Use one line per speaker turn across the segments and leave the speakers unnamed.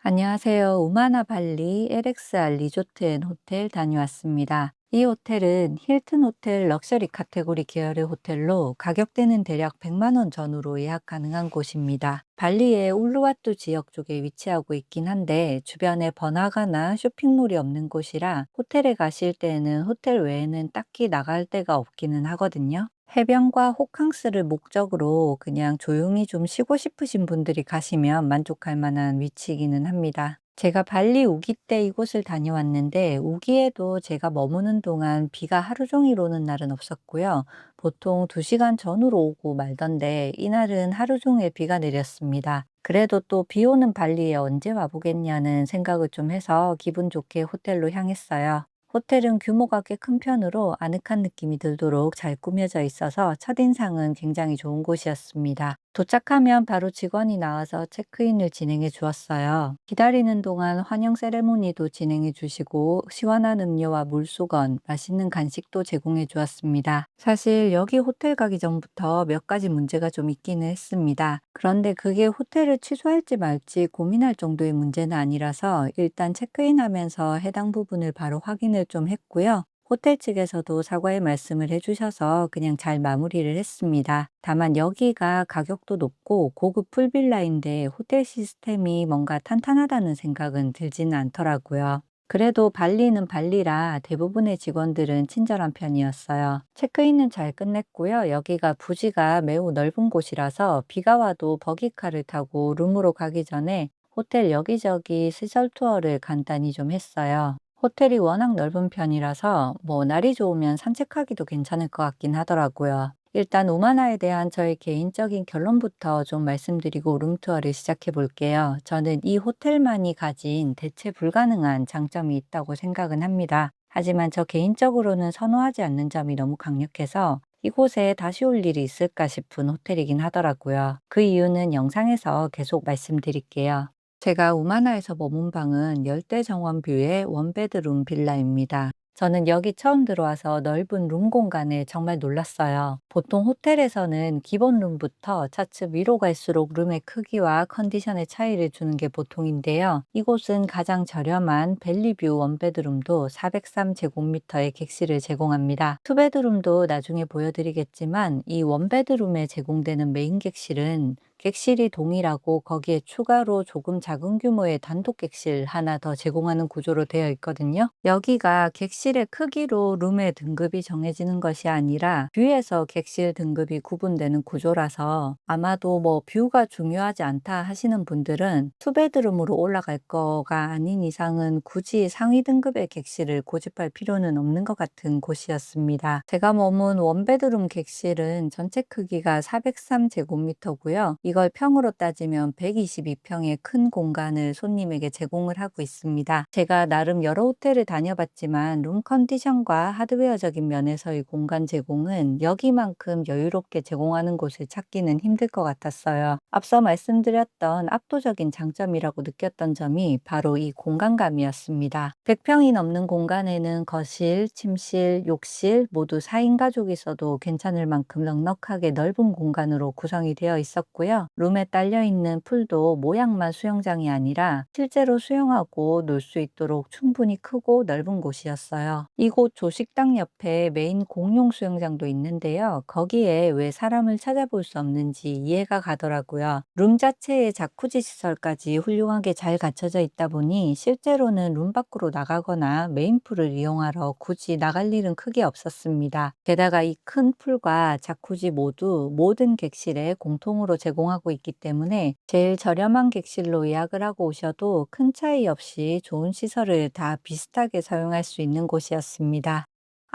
안녕하세요. 우마나 발리 LXR 리조트 앤 호텔 다녀왔습니다. 이 호텔은 힐튼 호텔 럭셔리 카테고리 계열의 호텔로 가격대는 대략 100만 원 전후로 예약 가능한 곳입니다. 발리의 울루와투 지역 쪽에 위치하고 있긴 한데 주변에 번화가나 쇼핑몰이 없는 곳이라 호텔에 가실 때에는 호텔 외에는 딱히 나갈 데가 없기는 하거든요. 해변과 호캉스를 목적으로 그냥 조용히 좀 쉬고 싶으신 분들이 가시면 만족할 만한 위치이기는 합니다. 제가 발리 우기 때 이곳을 다녀왔는데 우기에도 제가 머무는 동안 비가 하루 종일 오는 날은 없었고요. 보통 2시간 전후로 오고 말던데 이날은 하루 종일 비가 내렸습니다. 그래도 또 비 오는 발리에 언제 와보겠냐는 생각을 좀 해서 기분 좋게 호텔로 향했어요. 호텔은 규모가 꽤 큰 편으로 아늑한 느낌이 들도록 잘 꾸며져 있어서 첫인상은 굉장히 좋은 곳이었습니다. 도착하면 바로 직원이 나와서 체크인을 진행해 주었어요. 기다리는 동안 환영 세레모니도 진행해 주시고 시원한 음료와 물수건, 맛있는 간식도 제공해 주었습니다. 사실 여기 호텔 가기 전부터 몇 가지 문제가 좀 있기는 했습니다. 그런데 그게 호텔을 취소할지 말지 고민할 정도의 문제는 아니라서 일단 체크인하면서 해당 부분을 바로 확인을 좀 했고요. 호텔 측에서도 사과의 말씀을 해주셔서 그냥 잘 마무리를 했습니다. 다만 여기가 가격도 높고 고급 풀빌라인데 호텔 시스템이 뭔가 탄탄하다는 생각은 들지는 않더라고요. 그래도 발리는 발리라 대부분의 직원들은 친절한 편이었어요. 체크인은 잘 끝냈고요. 여기가 부지가 매우 넓은 곳이라서 비가 와도 버기카를 타고 룸으로 가기 전에 호텔 여기저기 시설 투어를 간단히 좀 했어요. 호텔이 워낙 넓은 편이라서 날이 좋으면 산책하기도 괜찮을 것 같긴 하더라고요. 일단 오마나에 대한 저의 개인적인 결론부터 좀 말씀드리고 룸투어를 시작해 볼게요. 저는 이 호텔만이 가진 대체 불가능한 장점이 있다고 생각은 합니다. 하지만 저 개인적으로는 선호하지 않는 점이 너무 강력해서 이곳에 다시 올 일이 있을까 싶은 호텔이긴 하더라고요. 그 이유는 영상에서 계속 말씀드릴게요. 제가 우마나에서 머문 방은 열대정원뷰의 원베드룸 빌라입니다. 저는 여기 처음 들어와서 넓은 룸 공간에 정말 놀랐어요. 보통 호텔에서는 기본 룸부터 차츰 위로 갈수록 룸의 크기와 컨디션의 차이를 주는 게 보통인데요. 이곳은 가장 저렴한 밸리뷰 원베드룸도 403제곱미터의 객실을 제공합니다. 투베드룸도 나중에 보여드리겠지만 이 원베드룸에 제공되는 메인 객실은 객실이 동일하고 거기에 추가로 조금 작은 규모의 단독 객실 하나 더 제공하는 구조로 되어 있거든요. 여기가 객실의 크기로 룸의 등급이 정해지는 것이 아니라 뷰에서 객실 등급이 구분되는 구조라서 아마도 뷰가 중요하지 않다 하시는 분들은 투베드룸으로 올라갈 거가 아닌 이상은 굳이 상위 등급의 객실을 고집할 필요는 없는 것 같은 곳이었습니다. 제가 머문 원베드룸 객실은 전체 크기가 403제곱미터고요. 이걸 평으로 따지면 122평의 큰 공간을 손님에게 제공을 하고 있습니다. 제가 나름 여러 호텔을 다녀봤지만 룸 컨디션과 하드웨어적인 면에서의 공간 제공은 여기만큼 여유롭게 제공하는 곳을 찾기는 힘들 것 같았어요. 앞서 말씀드렸던 압도적인 장점이라고 느꼈던 점이 바로 이 공간감이었습니다. 100평이 넘는 공간에는 거실, 침실, 욕실 모두 4인 가족이 있어도 괜찮을 만큼 넉넉하게 넓은 공간으로 구성이 되어 있었고요. 룸에 딸려있는 풀도 모양만 수영장이 아니라 실제로 수영하고 놀 수 있도록 충분히 크고 넓은 곳이었어요. 이곳 조식당 옆에 메인 공용 수영장도 있는데요. 거기에 왜 사람을 찾아볼 수 없는지 이해가 가더라고요. 룸 자체에 자쿠지 시설까지 훌륭하게 잘 갖춰져 있다 보니 실제로는 룸 밖으로 나가거나 메인 풀을 이용하러 굳이 나갈 일은 크게 없었습니다. 게다가 이 큰 풀과 자쿠지 모두 모든 객실에 공통으로 제공하고 있기 때문에 제일 저렴한 객실로 예약을 하고 오셔도 큰 차이 없이 좋은 시설을 다 비슷하게 사용할 수 있는 곳이었습니다.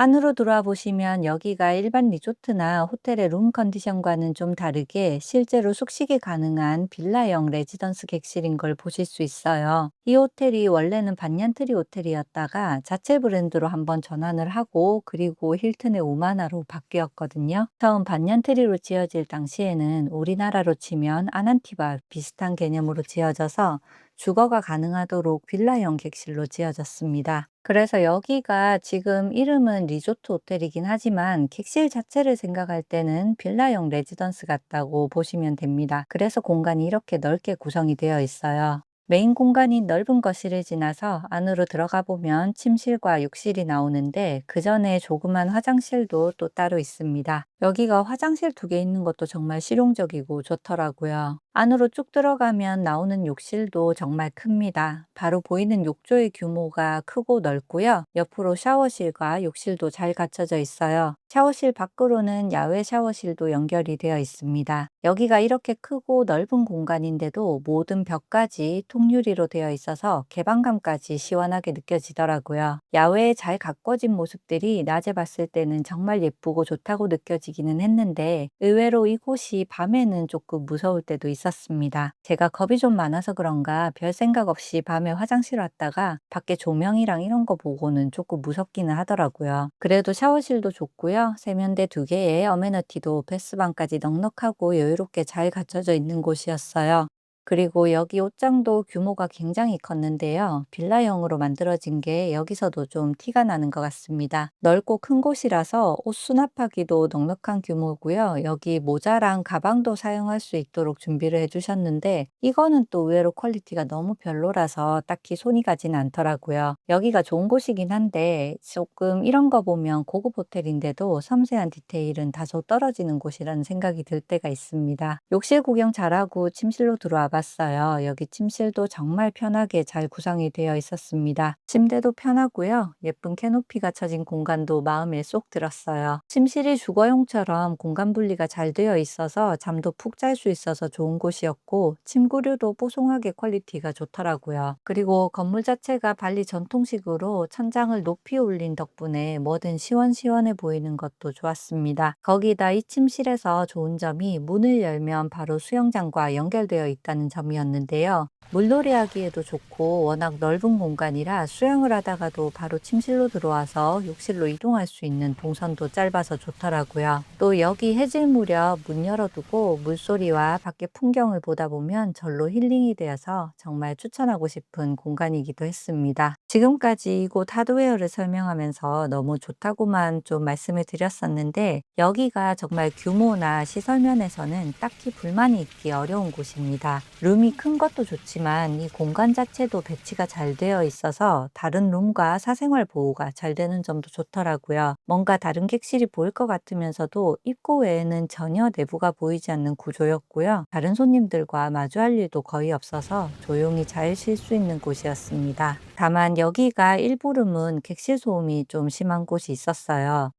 안으로 들어와 보시면 여기가 일반 리조트나 호텔의 룸 컨디션과는 좀 다르게 실제로 숙식이 가능한 빌라형 레지던스 객실인 걸 보실 수 있어요. 이 호텔이 원래는 반얀트리 호텔이었다가 자체 브랜드로 한번 전환을 하고 그리고 힐튼의 오마나로 바뀌었거든요. 처음 반얀트리로 지어질 당시에는 우리나라로 치면 아난티바 비슷한 개념으로 지어져서 주거가 가능하도록 빌라형 객실로 지어졌습니다. 그래서 여기가 지금 이름은 리조트 호텔이긴 하지만 객실 자체를 생각할 때는 빌라형 레지던스 같다고 보시면 됩니다. 그래서 공간이 이렇게 넓게 구성이 되어 있어요. 메인 공간인 넓은 거실을 지나서 안으로 들어가 보면 침실과 욕실이 나오는데 그 전에 조그만 화장실도 또 따로 있습니다. 여기가 화장실 2개 있는 것도 정말 실용적이고 좋더라고요. 안으로 쭉 들어가면 나오는 욕실도 정말 큽니다. 바로 보이는 욕조의 규모가 크고 넓고요. 옆으로 샤워실과 욕실도 잘 갖춰져 있어요. 샤워실 밖으로는 야외 샤워실도 연결이 되어 있습니다. 여기가 이렇게 크고 넓은 공간인데도 모든 벽까지 통유리로 되어 있어서 개방감까지 시원하게 느껴지더라고요. 야외에 잘 가꿔진 모습들이 낮에 봤을 때는 정말 예쁘고 좋다고 느껴지기는 했는데 의외로 이곳이 밤에는 조금 무서울 때도 있었습니다. 제가 겁이 좀 많아서 그런가 별 생각 없이 밤에 화장실 왔다가 밖에 조명이랑 이런 거 보고는 조금 무섭기는 하더라고요. 그래도 샤워실도 좋고요. 세면대 2개에 어메너티도 베스방까지 넉넉하고 여유롭게 잘 갖춰져 있는 곳이었어요. 그리고 여기 옷장도 규모가 굉장히 컸는데요. 빌라형으로 만들어진 게 여기서도 좀 티가 나는 것 같습니다. 넓고 큰 곳이라서 옷 수납하기도 넉넉한 규모고요. 여기 모자랑 가방도 사용할 수 있도록 준비를 해주셨는데 이거는 또 의외로 퀄리티가 너무 별로라서 딱히 손이 가진 않더라고요. 여기가 좋은 곳이긴 한데 조금 이런 거 보면 고급 호텔인데도 섬세한 디테일은 다소 떨어지는 곳이라는 생각이 들 때가 있습니다. 욕실 구경 잘하고 침실로 들어와 봤어요. 여기 침실도 정말 편하게 잘 구성이 되어 있었습니다. 침대도 편하고요. 예쁜 캐노피가 쳐진 공간도 마음에 쏙 들었어요. 침실이 주거용처럼 공간 분리가 잘 되어 있어서 잠도 푹 잘 수 있어서 좋은 곳이었고 침구류도 뽀송하게 퀄리티가 좋더라고요. 그리고 건물 자체가 발리 전통식으로 천장을 높이 올린 덕분에 뭐든 시원시원해 보이는 것도 좋았습니다. 거기다 이 침실에서 좋은 점이 문을 열면 바로 수영장과 연결되어 있다는 점이었는데요. 물놀이 하기에도 좋고 워낙 넓은 공간이라 수영을 하다가도 바로 침실로 들어와서 욕실로 이동할 수 있는 동선도 짧아서 좋더라고요. 또 여기 해질 무렵 문 열어두고 물소리와 밖의 풍경을 보다 보면 절로 힐링이 되어서 정말 추천하고 싶은 공간이기도 했습니다. 지금까지 이곳 하드웨어를 설명하면서 너무 좋다고만 좀 말씀을 드렸었는데 여기가 정말 규모나 시설 면에서는 딱히 불만이 있기 어려운 곳입니다. 룸이 큰 것도 좋지만 이 공간 자체도 배치가 잘 되어 있어서 다른 룸과 사생활 보호가 잘 되는 점도 좋더라고요. 뭔가 다른 객실이 보일 것 같으면서도 입구 외에는 전혀 내부가 보이지 않는 구조였고요. 다른 손님들과 마주할 일도 거의 없어서 조용히 잘 쉴 수 있는 곳이었습니다. 다만 여기가 일부 룸은 객실 소음이 좀 심한 곳이 있었어요.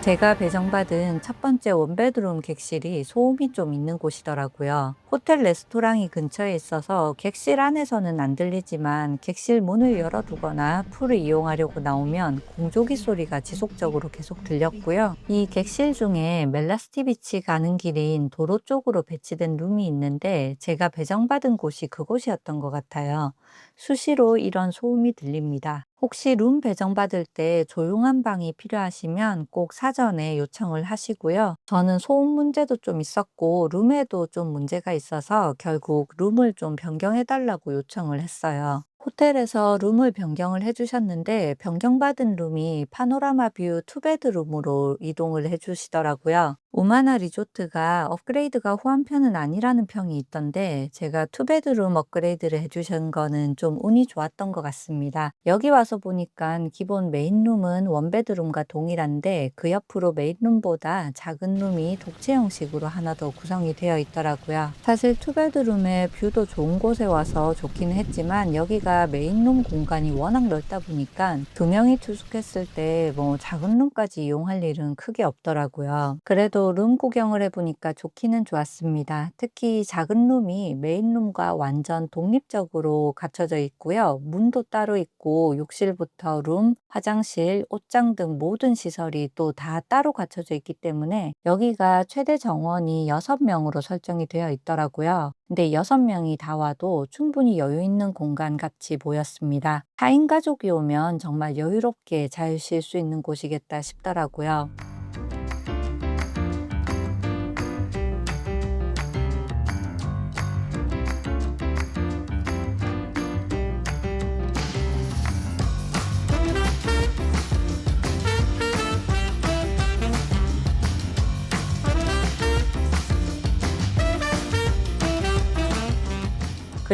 제가 배정받은 첫 번째 원베드룸 객실이 소음이 좀 있는 곳이더라고요. 호텔 레스토랑이 근처에 있어서 객실 안에서는 안 들리지만 객실 문을 열어두거나 풀을 이용하려고 나오면 공조기 소리가 지속적으로 계속 들렸고요. 이 객실 중에 멜라스티 비치 가는 길인 도로 쪽으로 배치된 룸이 있는데 제가 배정받은 곳이 그곳이었던 것 같아요. 수시로 이런 소음이 들립니다. 혹시 룸 배정받을 때 조용한 방이 필요하시면 꼭 사전에 요청을 하시고요. 저는 소음 문제도 좀 있었고 룸에도 좀 문제가 있어서 결국 룸을 좀 변경해 달라고 요청을 했어요. 호텔에서 룸을 변경을 해주셨는데 변경받은 룸이 파노라마 뷰 투베드룸으로 이동을 해주시더라고요. 우마나 리조트가 업그레이드가 후한 편은 아니라는 평이 있던데 제가 투베드룸 업그레이드를 해주신 거는 좀 운이 좋았던 것 같습니다. 여기 와서 보니까 기본 메인룸은 원베드룸과 동일한데 그 옆으로 메인룸보다 작은 룸이 독채 형식으로 하나 더 구성이 되어 있더라고요. 사실 투베드룸의 뷰도 좋은 곳에 와서 좋기는 했지만 여기가 메인룸 공간이 워낙 넓다 보니까 2명이 투숙했을 때 뭐 작은 룸까지 이용할 일은 크게 없더라고요. 그래도 룸 구경을 해보니까 좋기는 좋았습니다. 특히 작은 룸이 메인룸과 완전 독립적으로 갖춰져 있고요. 문도 따로 있고 욕실부터 룸, 화장실, 옷장 등 모든 시설이 또 다 따로 갖춰져 있기 때문에 여기가 최대 정원이 6명으로 설정이 되어 있더라고요. 근데 6명이 다 와도 충분히 여유 있는 공간 같이 보였습니다. 4인 가족이 오면 정말 여유롭게 잘 쉴 수 있는 곳이겠다 싶더라고요.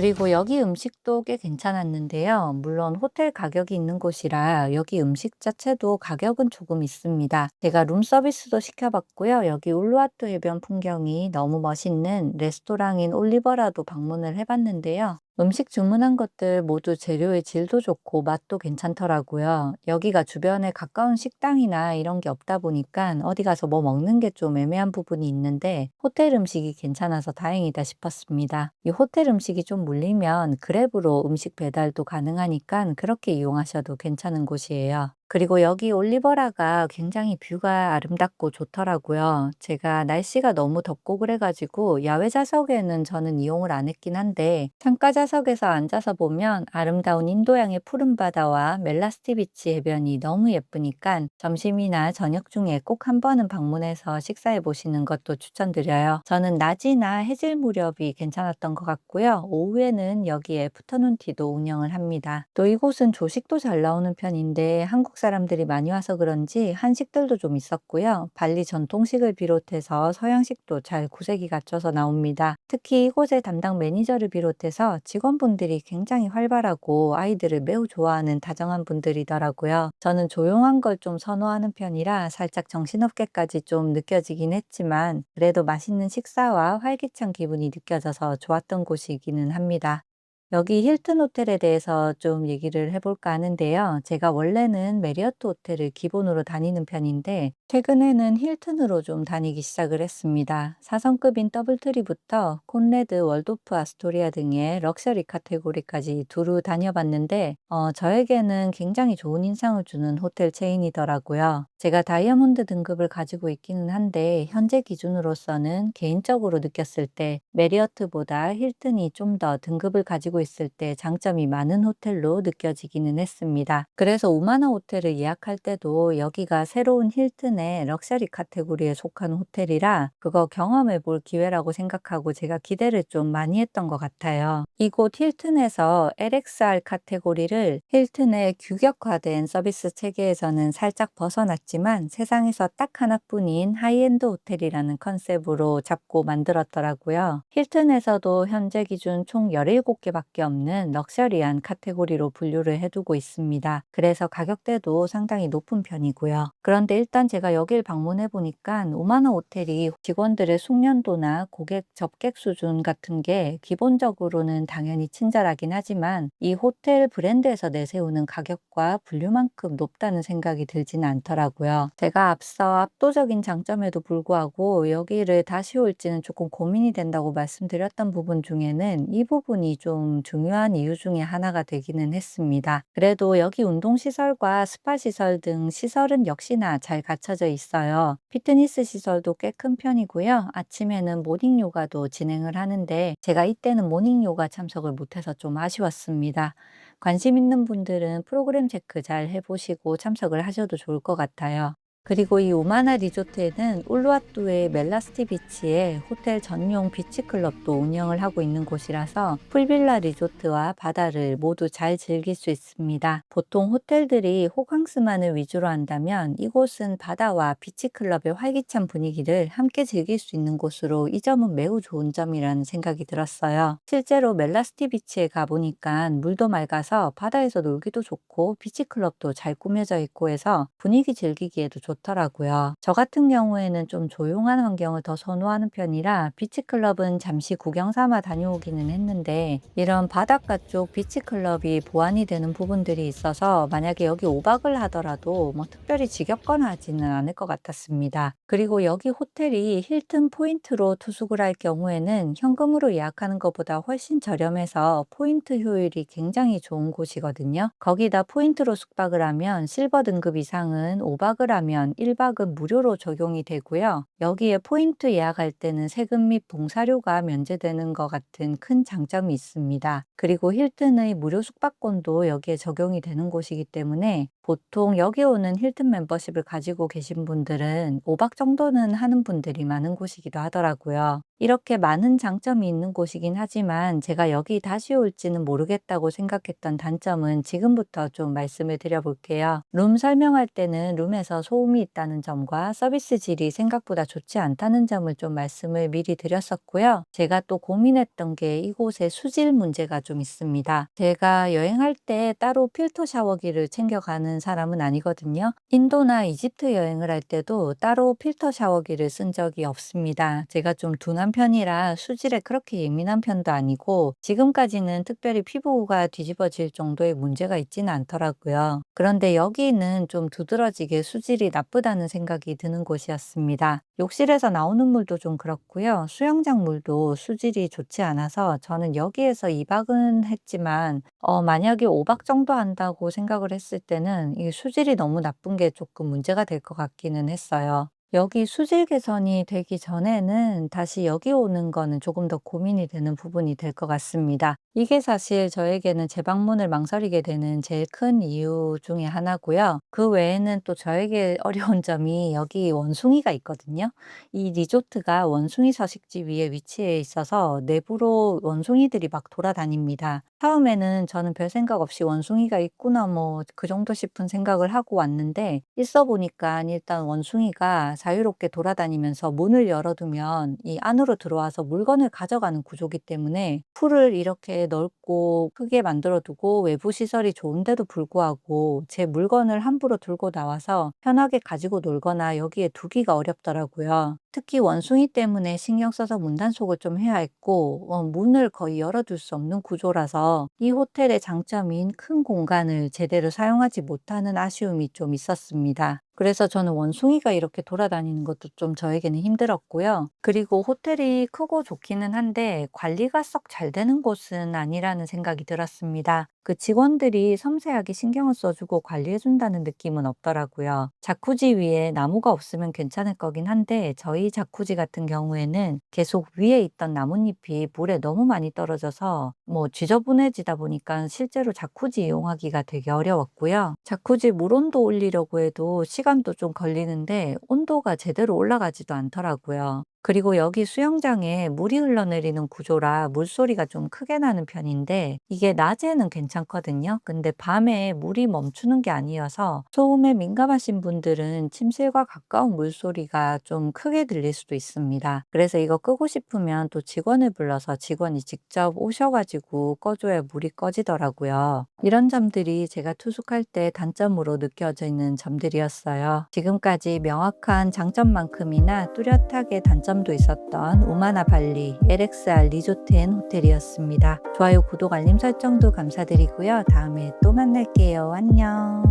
그리고 여기 음식도 꽤 괜찮았는데요. 물론 호텔 가격이 있는 곳이라 여기 음식 자체도 가격은 조금 있습니다. 제가 룸서비스도 시켜봤고요. 여기 울루와투 해변 풍경이 너무 멋있는 레스토랑인 올리버라도 방문을 해봤는데요. 음식 주문한 것들 모두 재료의 질도 좋고 맛도 괜찮더라고요. 여기가 주변에 가까운 식당이나 이런 게 없다 보니까 어디 가서 뭐 먹는 게 좀 애매한 부분이 있는데 호텔 음식이 괜찮아서 다행이다 싶었습니다. 이 호텔 음식이 좀 물리면 그랩으로 음식 배달도 가능하니까 그렇게 이용하셔도 괜찮은 곳이에요. 그리고 여기 올리버라가 굉장히 뷰가 아름답고 좋더라고요. 제가 날씨가 너무 덥고 그래가지고 야외 좌석에는 저는 이용을 안 했긴 한데 창가 좌석에서 앉아서 보면 아름다운 인도양의 푸른 바다와 멜라스티 비치 해변이 너무 예쁘니까 점심이나 저녁 중에 꼭 한 번은 방문해서 식사해 보시는 것도 추천드려요. 저는 낮이나 해질 무렵이 괜찮았던 것 같고요. 오후에는 여기 애프터눈 티도 운영을 합니다. 또 이곳은 조식도 잘 나오는 편인데 한국 사람들이 많이 와서 그런지 한식들도 좀 있었고요. 발리 전통식을 비롯해서 서양식도 잘 구색이 갖춰서 나옵니다. 특히 이곳의 담당 매니저를 비롯해서 직원분들이 굉장히 활발하고 아이들을 매우 좋아하는 다정한 분들이더라고요. 저는 조용한 걸 좀 선호하는 편이라 살짝 정신없게까지 좀 느껴지긴 했지만 그래도 맛있는 식사와 활기찬 기분이 느껴져서 좋았던 곳이기는 합니다. 여기 힐튼 호텔에 대해서 좀 얘기를 해볼까 하는데요. 제가 원래는 메리어트 호텔을 기본으로 다니는 편인데, 최근에는 힐튼으로 좀 다니기 시작을 했습니다. 4성급인 더블트리부터 콘레드, 월도프, 아스토리아 등의 럭셔리 카테고리까지 두루 다녀봤는데, 저에게는 굉장히 좋은 인상을 주는 호텔 체인이더라고요. 제가 다이아몬드 등급을 가지고 있기는 한데, 현재 기준으로서는 개인적으로 느꼈을 때 메리어트보다 힐튼이 좀 더 등급을 가지고 있을 때 장점이 많은 호텔로 느껴지기는 했습니다. 그래서 우마나 호텔을 예약할 때도 여기가 새로운 힐튼의 럭셔리 카테고리에 속한 호텔이라 그거 경험해 볼 기회라고 생각하고 제가 기대를 좀 많이 했던 것 같아요. 이곳 힐튼에서 LXR 카테고리를 힐튼의 규격화된 서비스 체계에서는 살짝 벗어났지만 세상에서 딱 하나뿐인 하이엔드 호텔이라는 컨셉으로 잡고 만들었더라고요. 힐튼에서도 현재 기준 총 17개밖에 없는 럭셔리한 카테고리로 분류를 해두고 있습니다. 그래서 가격대도 상당히 높은 편이고요. 그런데 일단 제가 여길 방문해 보니까 오마나 호텔이 직원들의 숙련도나 고객 접객 수준 같은 게 기본적으로는 당연히 친절하긴 하지만 이 호텔 브랜드에서 내세우는 가격과 분류만큼 높다는 생각이 들지는 않더라고요. 제가 앞서 압도적인 장점에도 불구하고 여기를 다시 올지는 조금 고민이 된다고 말씀드렸던 부분 중에는 이 부분이 좀 중요한 이유 중에 하나가 되기는 했습니다. 그래도 여기 운동시설과 스파시설 등 시설은 역시나 잘 갖춰져 있어요. 피트니스 시설도 꽤 큰 편이고요. 아침에는 모닝 요가도 진행을 하는데 제가 이때는 모닝 요가 참석을 못해서 좀 아쉬웠습니다. 관심 있는 분들은 프로그램 체크 잘 해보시고 참석을 하셔도 좋을 것 같아요. 그리고 이 오마나 리조트에는 울루와뚜의 멜라스티 비치에 호텔 전용 비치 클럽도 운영을 하고 있는 곳이라서 풀빌라 리조트와 바다를 모두 잘 즐길 수 있습니다. 보통 호텔들이 호캉스만을 위주로 한다면 이곳은 바다와 비치 클럽의 활기찬 분위기를 함께 즐길 수 있는 곳으로 이 점은 매우 좋은 점이라는 생각이 들었어요. 실제로 멜라스티 비치에 가보니까 물도 맑아서 바다에서 놀기도 좋고 비치 클럽도 잘 꾸며져 있고 해서 분위기 즐기기에도 좋더라고요. 저 같은 경우에는 좀 조용한 환경을 더 선호하는 편이라 비치클럽은 잠시 구경 삼아 다녀오기는 했는데 이런 바닷가 쪽 비치클럽이 보완이 되는 부분들이 있어서 만약에 여기 5박을 하더라도 뭐 특별히 지겹거나 하지는 않을 것 같았습니다. 그리고 여기 호텔이 힐튼 포인트로 투숙을 할 경우에는 현금으로 예약하는 것보다 훨씬 저렴해서 포인트 효율이 굉장히 좋은 곳이거든요. 거기다 포인트로 숙박을 하면 실버 등급 이상은 5박을 하면 1박은 무료로 적용이 되고요. 여기에 포인트 예약할 때는 세금 및 봉사료가 면제되는 것 같은 큰 장점이 있습니다. 그리고 힐튼의 무료 숙박권도 여기에 적용이 되는 곳이기 때문에 보통 여기 오는 힐튼 멤버십을 가지고 계신 분들은 5박 정도는 하는 분들이 많은 곳이기도 하더라고요. 이렇게 많은 장점이 있는 곳이긴 하지만 제가 여기 다시 올지는 모르겠다고 생각했던 단점은 지금부터 좀 말씀을 드려 볼게요. 룸 설명할 때는 룸에서 소음이 있다는 점과 서비스 질이 생각보다 좋지 않다는 점을 좀 말씀을 미리 드렸었고요. 제가 또 고민했던 게 이곳의 수질 문제가 좀 있습니다. 제가 여행할 때 따로 필터 샤워기를 챙겨가는 사람은 아니거든요. 인도나 이집트 여행을 할 때도 따로 필터 샤워기를 쓴 적이 없습니다. 제가 좀 둔한 편이라 수질에 그렇게 예민한 편도 아니고 지금까지는 특별히 피부가 뒤집어질 정도의 문제가 있지는 않더라고요. 그런데 여기는 좀 두드러지게 수질이 나쁘다는 생각이 드는 곳이었습니다. 욕실에서 나오는 물도 좀 그렇고요. 수영장 물도 수질이 좋지 않아서 저는 여기에서 2박은 했지만 만약에 5박 정도 한다고 생각을 했을 때는 이 수질이 너무 나쁜 게 조금 문제가 될 것 같기는 했어요. 여기 수질 개선이 되기 전에는 다시 여기 오는 거는 조금 더 고민이 되는 부분이 될 것 같습니다. 이게 사실 저에게는 재방문을 망설이게 되는 제일 큰 이유 중에 하나고요. 그 외에는 또 저에게 어려운 점이 여기 원숭이가 있거든요. 이 리조트가 원숭이 서식지 위에 위치해 있어서 내부로 원숭이들이 막 돌아다닙니다. 처음에는 저는 별 생각 없이 '원숭이가 있구나.' 뭐 그 정도 싶은 생각을 하고 왔는데 있어 보니까 일단 원숭이가 자유롭게 돌아다니면서 문을 열어두면 이 안으로 들어와서 물건을 가져가는 구조기 때문에 풀을 이렇게 넓고 크게 만들어 두고 외부 시설이 좋은데도 불구하고 제 물건을 함부로 들고 나와서 편하게 가지고 놀거나 여기에 두기가 어렵더라고요. 특히 원숭이 때문에 신경 써서 문단속을 좀 해야 했고 문을 거의 열어둘 수 없는 구조라서 이 호텔의 장점인 큰 공간을 제대로 사용하지 못하는 아쉬움이 좀 있었습니다. 그래서 저는 원숭이가 이렇게 돌아다니는 것도 좀 저에게는 힘들었고요. 그리고 호텔이 크고 좋기는 한데 관리가 썩 잘 되는 곳은 아니라는 생각이 들었습니다. 그 직원들이 섬세하게 신경을 써주고 관리해 준다는 느낌은 없더라고요. 자쿠지 위에 나무가 없으면 괜찮을 거긴 한데 저희 자쿠지 같은 경우에는 계속 위에 있던 나뭇잎이 물에 너무 많이 떨어져서 뭐 지저분해지다 보니까 실제로 자쿠지 이용하기가 되게 어려웠고요. 자쿠지 물 온도 올리려고 해도 시간도 좀 걸리는데 온도가 제대로 올라가지도 않더라고요. 그리고 여기 수영장에 물이 흘러내리는 구조라 물소리가 좀 크게 나는 편인데 이게 낮에는 괜찮거든요. 근데 밤에 물이 멈추는 게 아니어서 소음에 민감하신 분들은 침실과 가까운 물소리가 좀 크게 들릴 수도 있습니다. 그래서 이거 끄고 싶으면 또 직원을 불러서 직원이 직접 오셔가지고 꺼줘야 물이 꺼지더라고요. 이런 점들이 제가 투숙할 때 단점으로 느껴지는 점들이었어요. 지금까지 명확한 장점만큼이나 뚜렷하게 단점도 있었던 우마나 발리 LXR 리조트 앤 호텔이었습니다. 좋아요, 구독, 알림 설정도 감사드리고요. 다음에 또 만날게요. 안녕.